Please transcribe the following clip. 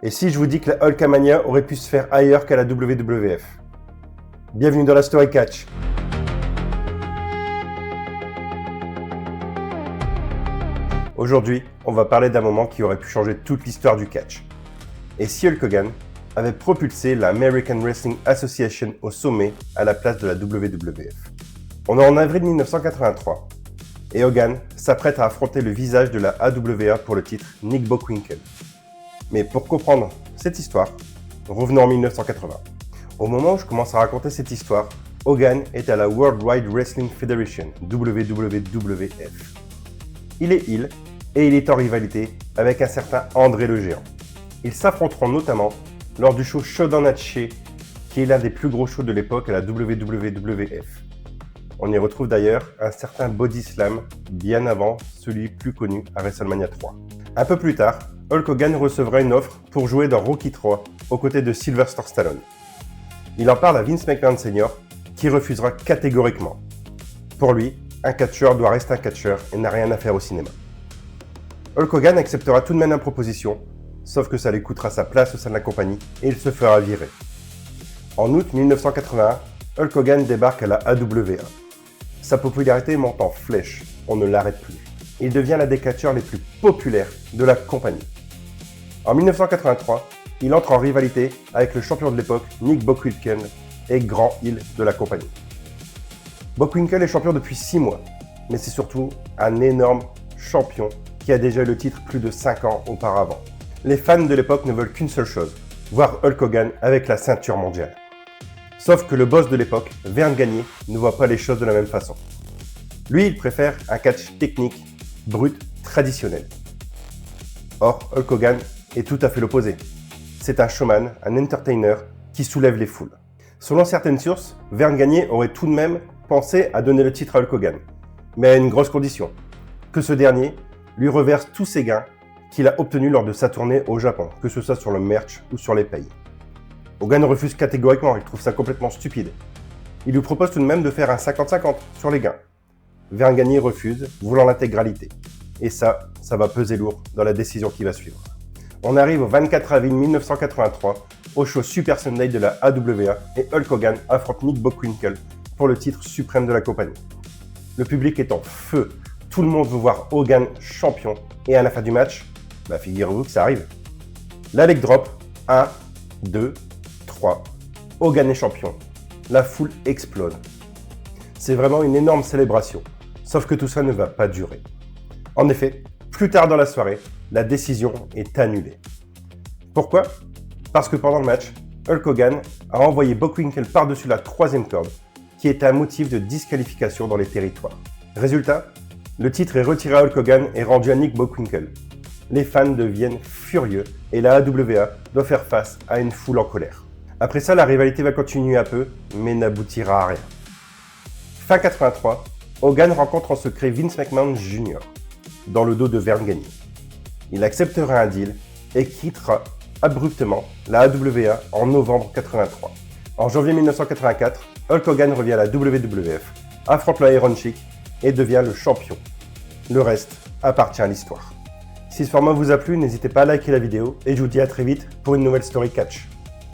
Et si je vous dis que la Hulkamania aurait pu se faire ailleurs qu'à la WWF? Bienvenue dans la Story Catch. Aujourd'hui, on va parler d'un moment qui aurait pu changer toute l'histoire du catch. Et si Hulk Hogan avait propulsé la American Wrestling Association au sommet à la place de la WWF. On est en avril 1983 et Hogan s'apprête à affronter le visage de la AWA pour le titre, Nick Bockwinkel. Mais pour comprendre cette histoire, revenons en 1980. Au moment où je commence à raconter cette histoire, Hogan est à la World Wide Wrestling Federation, WWF. Il est heel et il est en rivalité avec un certain André le Géant. Ils s'affronteront notamment lors du show Showdown at Shea, qui est l'un des plus gros shows de l'époque à la WWF. On y retrouve d'ailleurs un certain Body Slam, bien avant celui plus connu à WrestleMania 3. Un peu plus tard, Hulk Hogan recevra une offre pour jouer dans Rocky 3 aux côtés de Sylvester Stallone. Il en parle à Vince McMahon Sr., qui refusera catégoriquement. Pour lui, un catcheur doit rester un catcheur et n'a rien à faire au cinéma. Hulk Hogan acceptera tout de même la proposition, sauf que ça lui coûtera sa place au sein de la compagnie et il se fera virer. En août 1981, Hulk Hogan débarque à la AWA. Sa popularité monte en flèche, on ne l'arrête plus. Il devient l'un des catcheurs les plus populaires de la compagnie. En 1983, il entre en rivalité avec le champion de l'époque, Nick Bockwinkel, et grand heel de la compagnie. Bockwinkel est champion depuis 6 mois, mais c'est surtout un énorme champion qui a déjà eu le titre plus de 5 ans auparavant. Les fans de l'époque ne veulent qu'une seule chose, voir Hulk Hogan avec la ceinture mondiale. Sauf que le boss de l'époque, Verne Gagne, ne voit pas les choses de la même façon. Lui, il préfère un catch technique, brut, traditionnel. Or, Hulk Hogan est tout à fait l'opposé. C'est un showman, un entertainer qui soulève les foules. Selon certaines sources, Verne Gagne aurait tout de même pensé à donner le titre à Hulk Hogan, mais à une grosse condition, que ce dernier lui reverse tous ses gains qu'il a obtenus lors de sa tournée au Japon, que ce soit sur le merch ou sur les payes. Hogan refuse catégoriquement, il trouve ça complètement stupide. Il lui propose tout de même de faire un 50-50 sur les gains. Verne Gagne refuse, voulant l'intégralité. Et ça va peser lourd dans la décision qui va suivre. On arrive au 24 avril 1983, au show Super Sunday de la AWA, et Hulk Hogan affronte Nick Bockwinkel pour le titre suprême de la compagnie. Le public est en feu, tout le monde veut voir Hogan champion, et à la fin du match, figurez-vous que ça arrive. La leg drop, 1, 2, 3, Hogan est champion. La foule explose. C'est vraiment une énorme célébration, sauf que tout ça ne va pas durer. En effet, plus tard dans la soirée, la décision est annulée. Pourquoi? Parce que pendant le match, Hulk Hogan a envoyé Bockwinkel par-dessus la 3e corde, qui est un motif de disqualification dans les territoires. Résultat, le titre est retiré à Hulk Hogan et rendu à Nick Bockwinkel. Les fans deviennent furieux et la AWA doit faire face à une foule en colère. Après ça, la rivalité va continuer un peu, mais n'aboutira à rien. Fin 83, Hogan rencontre en secret Vince McMahon Jr. dans le dos de Verne Gagne. Il acceptera un deal et quittera abruptement la AWA en novembre 83. En janvier 1984, Hulk Hogan revient à la WWF, affronte le Iron Sheik et devient le champion. Le reste appartient à l'histoire. Si ce format vous a plu, n'hésitez pas à liker la vidéo et je vous dis à très vite pour une nouvelle Story Catch.